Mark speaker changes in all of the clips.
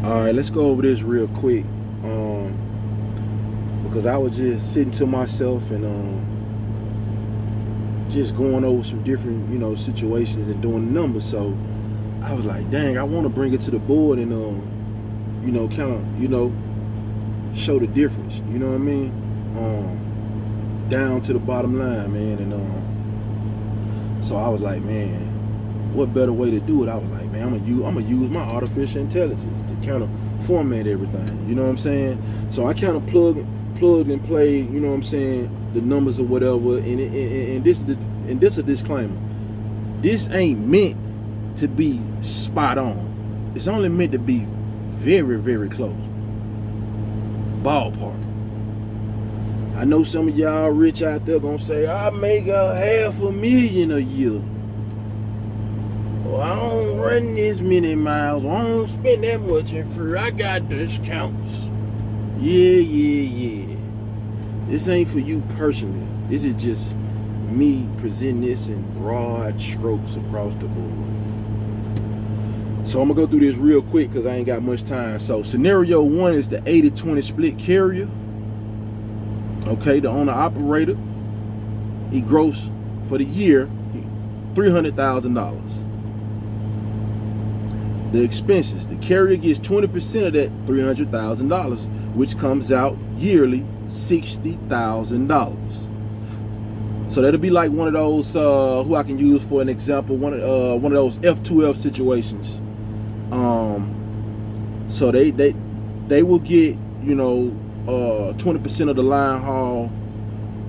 Speaker 1: All right, let's go over this real quick. Because I was just sitting to myself and just going over some different, situations and doing the numbers. So I was like, dang, I want to bring it to the board and kind of, show the difference. You know what I mean? Down to the bottom line, man. And so I was like, man, what better way to do it? I was like, man, I'm gonna use my artificial intelligence to kind of format everything. You know what I'm saying? So I kind of plug and play. You know what I'm saying? The numbers or whatever. And this is a disclaimer. This ain't meant to be spot on. It's only meant to be very, very close. Ballpark. I know some of y'all rich out there gonna say, I make $500,000 a year. Well, I don't run this many miles. I don't spend that much in free. I got discounts. Yeah. This ain't for you personally. This is just me presenting this in broad strokes across the board. So I'm gonna go through this real quick because I ain't got much time. So scenario 1 is the 80-20 split carrier. Okay, the owner operator, he gross for the year $300,000. The expenses, the carrier gets 20% of that $300,000, which comes out yearly $60,000. So that'll be like one of those who I can use for an example, one of those F2F situations. So they will get 20% of the line haul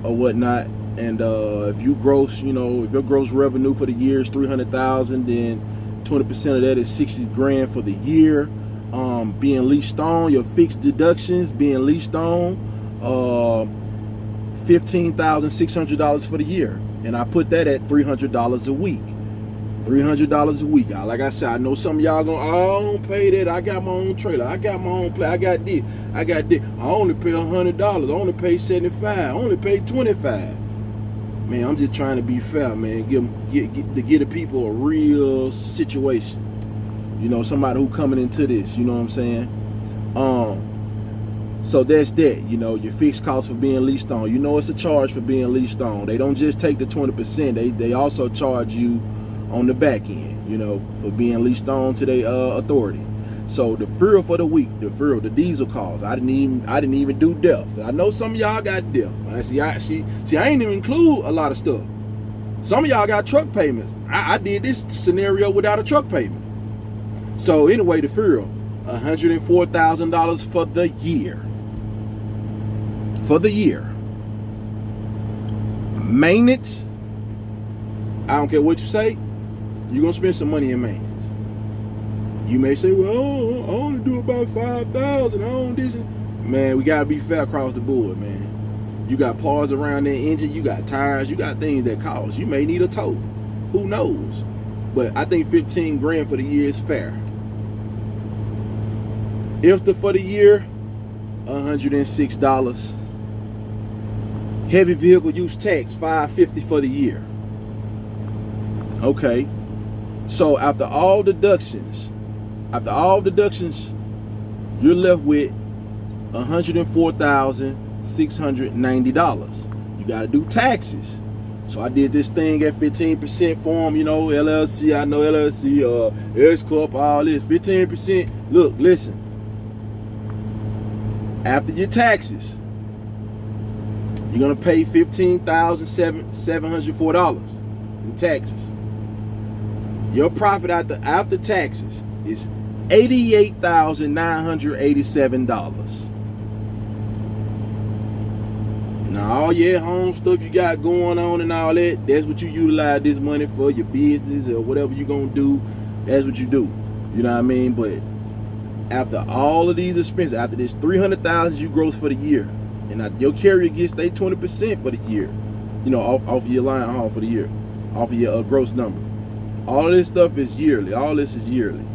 Speaker 1: or whatnot, and if you gross, if your gross revenue for the year is $300,000, then 20% of that is $60,000 for the year. Being leased on, your fixed deductions being leased on, $15,600 for the year, and I put that at $300 a week. $300 a week. Like I said, I know some of y'all going, I don't pay that. I got my own trailer. I got my own play. I got this. I only pay $100. I only pay $75. I only pay $25. Man, I'm just trying to be fair, man. Give the people a real situation. Somebody who coming into this. You know what I'm saying? So that's that. Your fixed cost for being leased on. It's a charge for being leased on. They don't just take the 20%. They also charge you on the back end, for being leased on to their authority. So the fuel for the week, the diesel costs. I didn't even do DEF. I know some of y'all got DEF. I ain't even include a lot of stuff. Some of y'all got truck payments. I did this scenario without a truck payment. So anyway, the fuel, $104,000 for the year. For the year. Maintenance, I don't care what you say, you're going to spend some money in maintenance. You may say, well, I only do about $5,000. I own this. Man, we got to be fair across the board, man. You got parts around that engine. You got tires. You got things that cost. You may need a tow. Who knows? But I think $15,000 for the year is fair. IFTA for the year, $106. Heavy vehicle use tax, $550 for the year. Okay. So after all deductions, you're left with $104,690. You got to do taxes. So I did this thing at 15% for them, LLC. I know LLC, S Corp, all this 15%. Look, listen. After your taxes, you're gonna pay $15,704 in taxes. Your profit after taxes is $88,987. Now, all your home stuff you got going on and all that, that's what you utilize this money for, your business or whatever you're gonna do. That's what you do. You know what I mean? But after all of these expenses, after this $300,000 you gross for the year, and your carrier gets their 20% for the year, off of your line haul for the year, off of your gross number. All of this stuff is yearly. All this is yearly.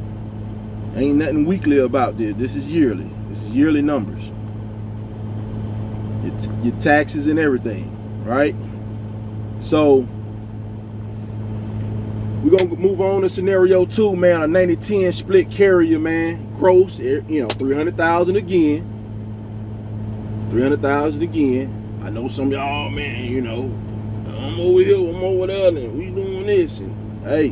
Speaker 1: Ain't nothing weekly about this. This is yearly. This is yearly numbers. It's your taxes and everything, right? So We're going to move on to scenario 2, man. A 90-10 split carrier, man. Gross, you know, 300,000 again. 300,000 again. I know some of y'all, man, you know, I'm over here, I'm over there, and we doing this. And hey,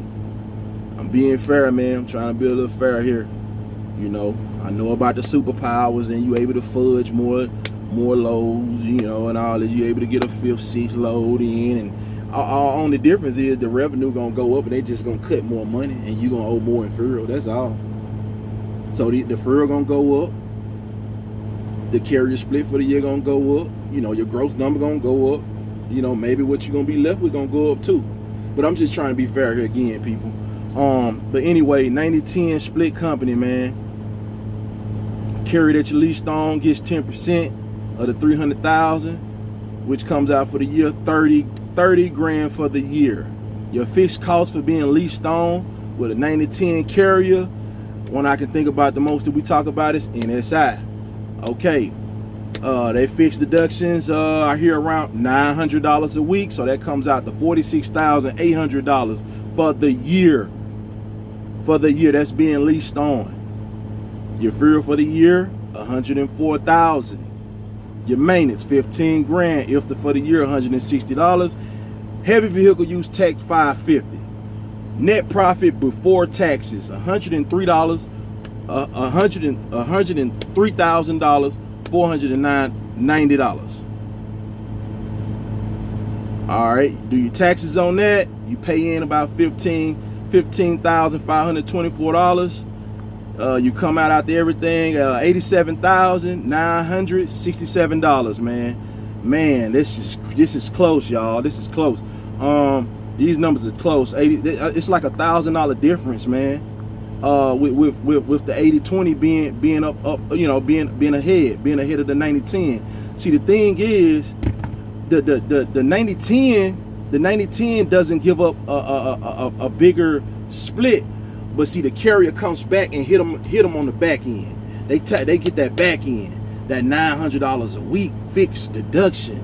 Speaker 1: I'm being fair, man. I'm trying to be a little fair here. You know, I know about the superpowers, and you able to fudge more loads, you know, and all that. You able to get a 5th, 6th load in, and only difference is the revenue gonna go up, and they just gonna cut more money, and you gonna owe more in furlough. That's all. So the furlough gonna go up. The carrier split for the year gonna go up. You know, your growth number gonna go up. You know, maybe what you gonna be left with gonna go up too. But I'm just trying to be fair here again, people. But anyway, 90-10 split company, man. Carrier that you leased on gets 10% of the 300,000, which comes out for the year 30 grand for the year. Your fixed cost for being leased on with a 90-10 carrier, one I can think about the most that we talk about is NSI. Okay, they fixed deductions I hear around $900 a week, so that comes out to $46,800 for the year. For the year that's being leased on. Your fuel for the year, $104,000. Your maintenance, 15 grand. If for the year, $160. Heavy vehicle use tax, $550. Net profit before taxes, $103,000, $490. All right, do your taxes on that. You pay in about $15,524. You come out after everything, $87,967, man. This is close, y'all. This is close. These numbers are close. It's like $1,000 difference, man. With the 80-20 being up, you know, being ahead of the 90-10. See, the thing is, the 90-10 doesn't give up a bigger split. But see, the carrier comes back and hit them on the back end. They get that back end, that $900 a week fixed deduction.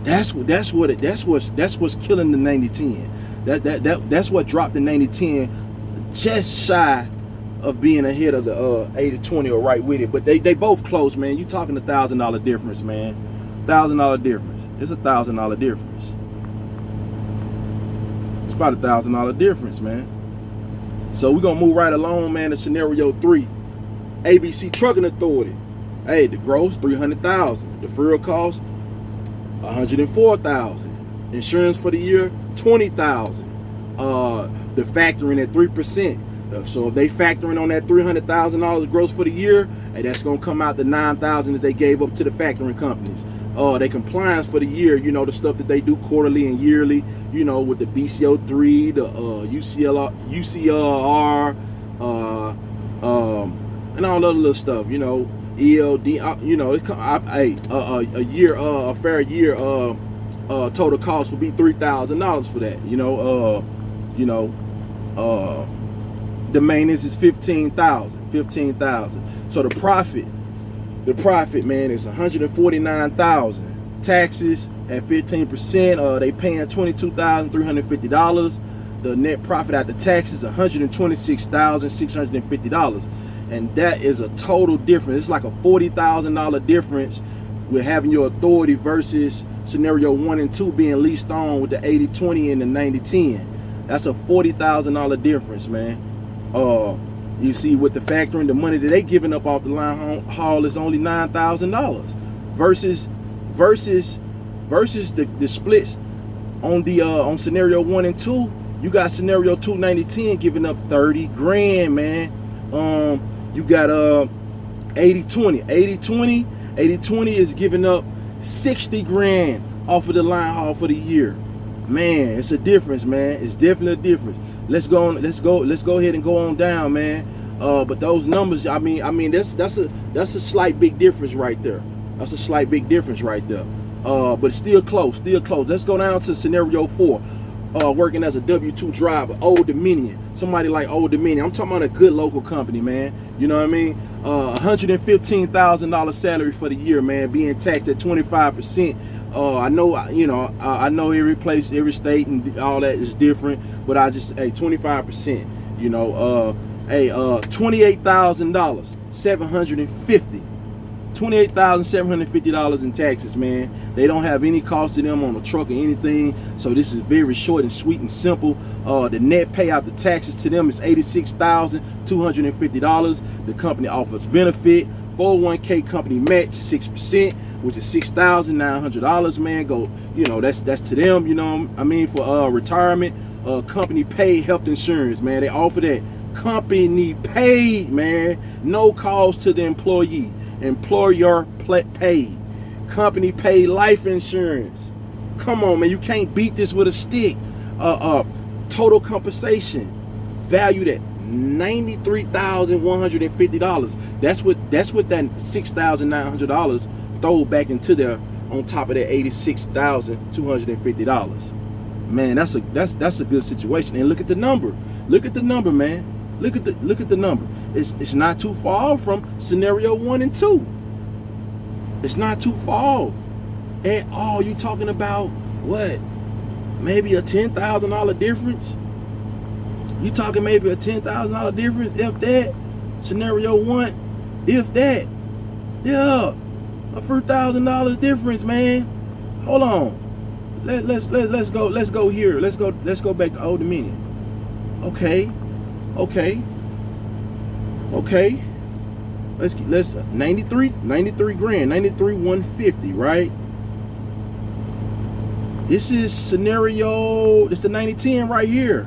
Speaker 1: That's what's killing the 90-10. That's what dropped the 90-10 just shy of being ahead of the 80-20 or right with it. But they both close, man. You talking $1,000 difference, man. $1,000 difference. It's $1,000 difference. It's about $1,000 difference, man. So we're gonna move right along, man, to scenario 3. ABC Trucking Authority. Hey, the gross, $300,000. The fuel cost, $104,000. Insurance for the year, $20,000. The factoring at 3%. So if they factoring on that $300,000 gross for the year, hey, that's gonna come out the $9,000 that they gave up to the factoring companies. They compliance for the year, you know, the stuff that they do quarterly and yearly, you know, with the BCO3, the UCLR, and all the other little stuff, you know, ELD, you know, a fair year total cost would be $3,000 for that, you know, the maintenance is $15,000. So the profit, man, is $149,000. Taxes at 15%. They paying $22,350. The net profit after taxes $126,650, and that is a total difference. It's like a $40,000 difference with having your authority versus scenario 1 and 2 being leased on with the 80-20 and the 90-10. That's a $40,000 difference, man. You see, with the factoring, the money that they giving up off the line haul is only $9,000 versus the splits on the on scenario 1 and 2. You got scenario 2 90-10 giving up 30 grand, man. You got 80-20. 80-20 is giving up 60 grand off of the line haul for the year. Man, it's a difference, man. It's definitely a difference. Let's go ahead and go on down, man. But those numbers, I mean that's a slight big difference right there. That's a slight big difference right there. But it's still close, Let's go down to scenario 4. working as a W-2 driver, Old Dominion, somebody like Old Dominion. I'm talking about a good local company, man. You know what I mean? $115,000 salary for the year, man, being taxed at 25%. I know, you know, I know every place, every state, and all that is different, but I just, hey, 25%. You know, $28,000, $28,750 in taxes, man. They don't have any cost to them on a truck or anything, so this is very short and sweet and simple. The net payout, the taxes to them is $86,250. The company offers benefit, 401k company match 6%, which is $6,900, man. Go, you know, that's to them, you know. I mean, for retirement, company paid health insurance, man. They offer that company paid, man. No cost to the employee. Employer paid. Company paid life insurance. Come on, man, you can't beat this with a stick. Total compensation valued at $93,150. That's what that $6,900 throw back into there on top of that $86,250. Man, that's a good situation. And look at the number. Look at the number, man. Look at the number. It's not too far from scenario 1 and 2. It's not too far off at all. You talking about what? Maybe a $10,000 difference? You talking maybe a $10,000 difference, if that? Scenario 1, if that? Yeah, a few $1,000 difference, man. Hold on. Let's go here. Let's go back to Old Dominion. Okay. Let's 93 grand, 93,150, right? This is scenario, it's the 90/10 right here.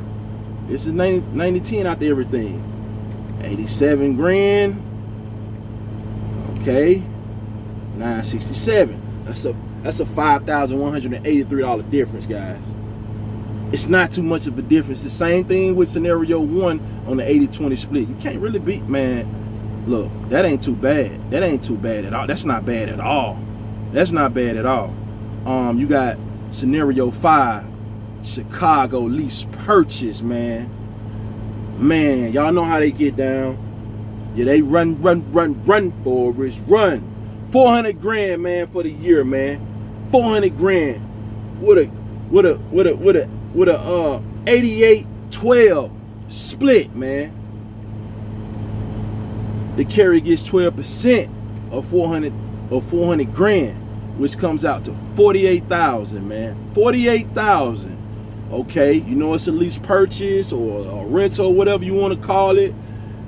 Speaker 1: This is 90/10 out to everything. 87 grand. Okay. 967. That's a $5,183 difference, guys. It's not too much of a difference. The same thing with scenario 1 on the 80-20 split. You can't really beat, man. Look, that ain't too bad. That ain't too bad at all. That's not bad at all. That's not bad at all. You got scenario 5, Chicago lease purchase, man. Man, y'all know how they get down. Yeah, they run, Forrest, run. 400 grand, man, for the year, man. 400 grand. With a 88-12 split, man. The carrier gets 12% of 400 grand, which comes out to 48,000, man. 48,000. Okay, you know, it's a lease purchase or a rental, whatever you want to call it.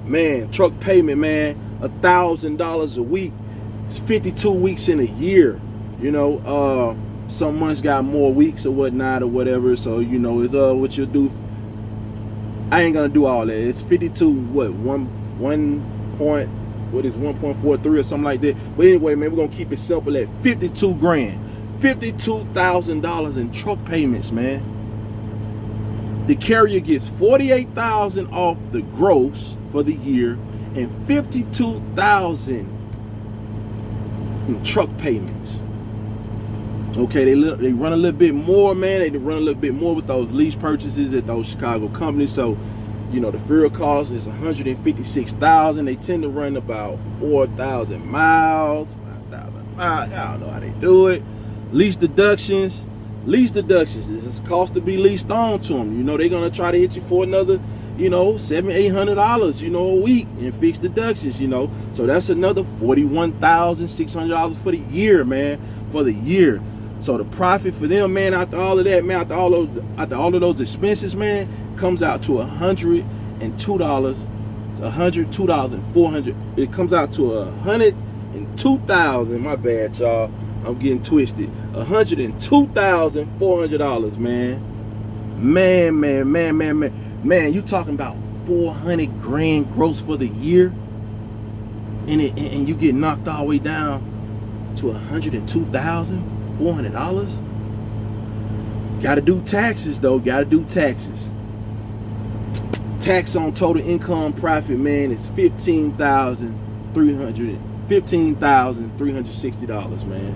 Speaker 1: Man, truck payment, man, $1,000 a week. It's 52 weeks in a year. You know, some months got more weeks or whatnot or whatever. So, you know, it's what you'll do. I ain't gonna do all that. It's 52, what, 1.43 or something like that. But anyway, man, we're gonna keep it simple at 52 grand. $52,000 in truck payments, man. The carrier gets 48,000 off the gross for the year and 52,000 in truck payments. Okay, they run a little bit more, man. They run a little bit more with those lease purchases at those Chicago companies. So, you know, the fuel cost is 156,000. They tend to run about 4,000 miles, 5,000 miles. I don't know how they do it. Lease deductions. It's a cost to be leased on to them. You know, they're gonna try to hit you for another, you know, $700-800, you know, a week in fixed deductions, you know. So that's another $41,600 for the year, man. For the year. So the profit for them, man, after all of that, man, after all of those expenses, man, comes out to $102, $102,400. It comes out to $102,000. My bad, y'all. I'm getting twisted. $102,400, man. Man, you talking about 400 grand gross for the year, and you get knocked all the way down to $102,400. Gotta do taxes though. Gotta do taxes. Tax on total income profit, man, is $15,360, man.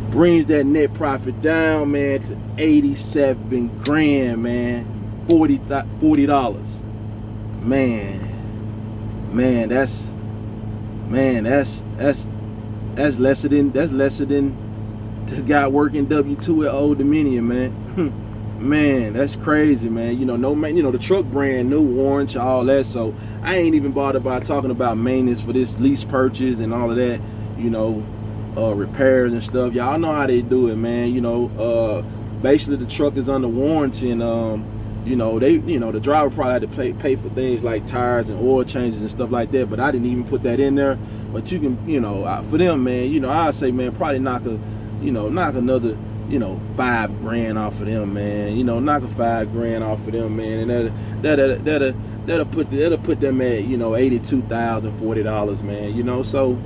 Speaker 1: brings that net profit down, man, to 87 grand, man. $40. Man, that's lesser than the guy working W2 at Old Dominion, man. Man, that's crazy, man. The truck brand new, warranty, all that. So I ain't even bothered by talking about maintenance for this lease purchase and all of that. Repairs and stuff. Y'all know how they do it, man. Basically the truck is under warranty, and the driver probably had to pay for things like tires and oil changes and stuff like that. But I didn't even put that in there. But you can, for them, man, I say, man, probably knock another, $5 grand off of them, man. Knock a $5 grand off of them, man, and that'll put them at, $82,000, $40, man. So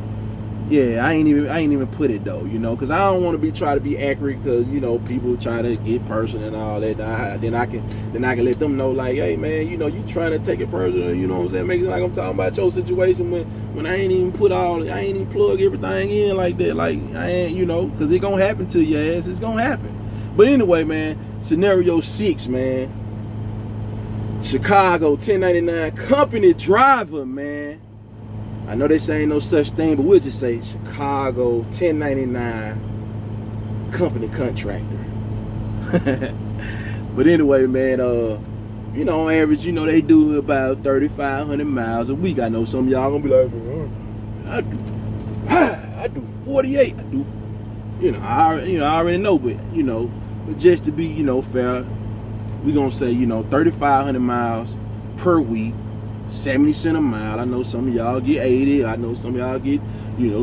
Speaker 1: yeah, I ain't even put it though, because I don't want to try to be accurate, because people try to get personal and all that. Then I can let them know, like, hey man, you trying to take it personal, you know what I'm saying? Make it like I'm talking about your situation when I ain't even plug everything in like that, like I ain't, because it gonna happen to your ass. It's gonna happen. But anyway, man, scenario 6, man. Chicago 1099 company driver, man. I know they say ain't no such thing, but we'll just say Chicago 1099 company contractor. But anyway, man, on average, they do about 3,500 miles a week. I know some of y'all gonna be like, man, I do 48. I do, I already know, but but just to be, fair, we gonna say, 3,500 miles per week. 70 cents a mile. I know some of y'all get 80. I know some of y'all get,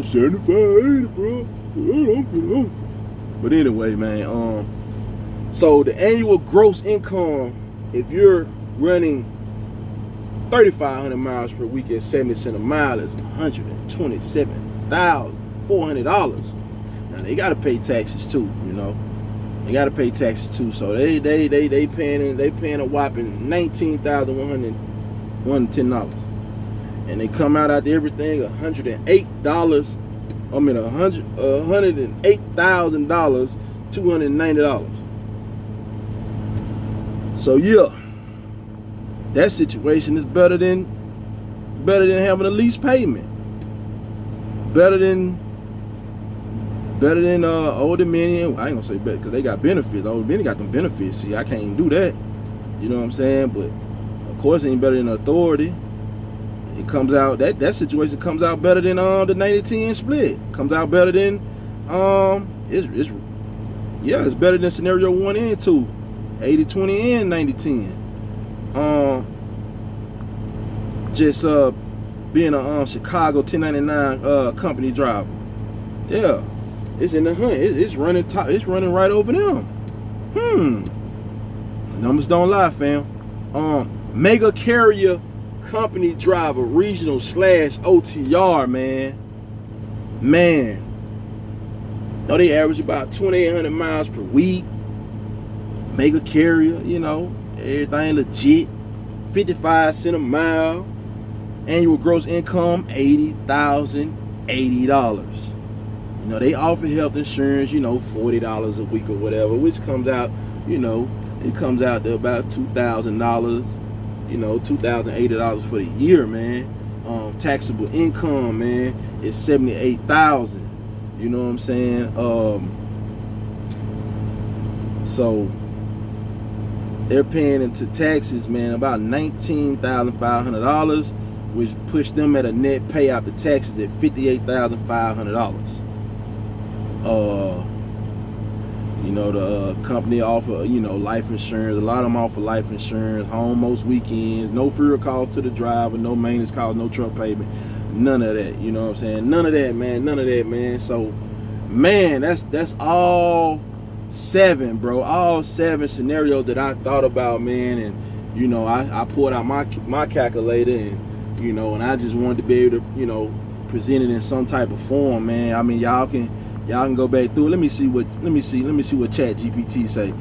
Speaker 1: 75, 80, bro. But anyway, man, so the annual gross income, if you're running 3,500 miles per week at 70 cents a mile, is $127,400. Now they gotta pay taxes too, They gotta pay taxes too. So they paying a whopping $19,110, and they come out after everything $108,000. $108,000, $290. So yeah, that situation is better than having a lease payment. Better than Old Dominion. I ain't gonna say better because they got benefits. Old Dominion got them benefits. See, I can't even do that. You know what I'm saying? But of course, it ain't better than Authority. It comes out that situation comes out better than the 90-10 split. Comes out better than it's better than scenario 1 and 2, 80-20 and 90-10. Just being a Chicago 1099 company driver. Yeah, it's in the hunt. It's running top. It's running right over them. Numbers don't lie, fam. Mega carrier company driver, regional / OTR, man. They average about 2,800 miles per week. Mega carrier, everything legit. 55 cents a mile. Annual gross income $80,080. They offer health insurance, $40 a week or whatever, which comes out, it comes out to about $2,000. $2,080 for the year, man. Taxable income, man, is $78,000. You know what I'm saying? So they're paying into taxes, man, about $19,500, which pushed them at a net pay after taxes at $58,500. The company offer, life insurance. A lot of them offer life insurance, home most weekends, no fuel cost to the driver, no maintenance cost, no truck payment, none of that. You know what I'm saying? None of that, man. So, man, that's all 7, bro. All 7 scenarios that I thought about, man. And I pulled out my calculator, and and I just wanted to be able to present it in some type of form, man. I mean, y'all can go back through it. Let me see what ChatGPT say.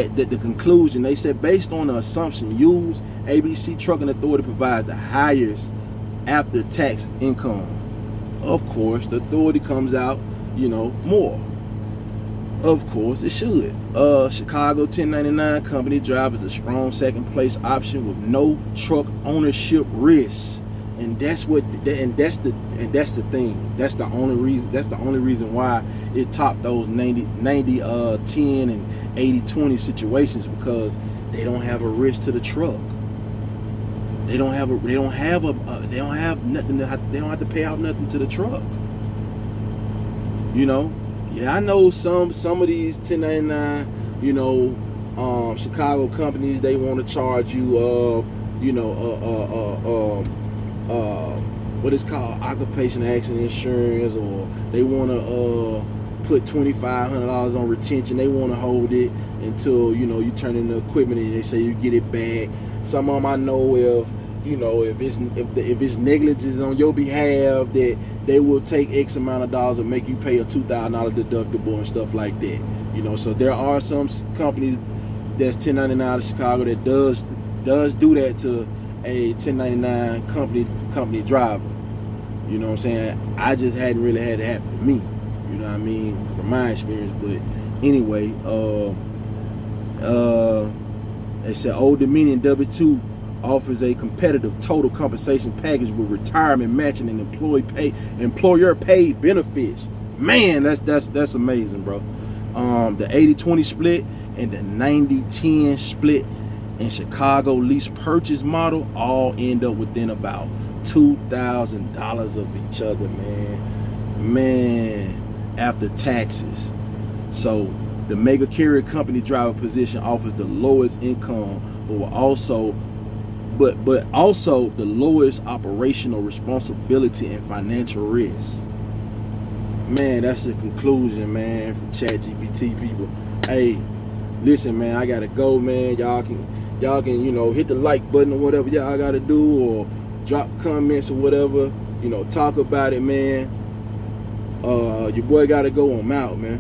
Speaker 1: The conclusion, they said, based on the assumption used, ABC Trucking Authority provides the highest after tax income. Of course, the authority comes out, more. Of course, it should. Chicago 1099 company driver is a strong second place option with no truck ownership risk, and that's the thing. That's the only reason why it topped those 90 10 and 80-20 situations, because they don't have a risk to the truck. They don't have nothing. They don't have to pay out nothing to the truck. You know. Yeah, I know some of these 1099, Chicago companies, they want to charge you, what is called occupational accident insurance, or they want to put $2,500 on retention. They want to hold it until you turn in the equipment and they say you get it back. Some of them I know, if it's negligence on your behalf, that they will take X amount of dollars and make you pay a $2,000 deductible and stuff like that. So there are some companies that's 1099 out of Chicago that does do that to a 1099 company driver. You know what I'm saying? I just hadn't really had it happen to me. You know what I mean? From my experience. But anyway, they said Old Dominion W2 offers a competitive total compensation package with retirement matching and employer paid benefits. Man, that's amazing, bro. The 80-20 split and the 90-10 split in Chicago lease purchase model all end up within about $2,000 of each other, man, after taxes. So the mega carrier company driver position offers the lowest income, but also the lowest operational responsibility and financial risk. Man, that's the conclusion, man, from ChatGPT people. Hey, listen, man, I gotta go, man. Y'all can hit the like button or whatever y'all gotta do, or drop comments or whatever. Talk about it, man. Your boy gotta go. I'm out, man.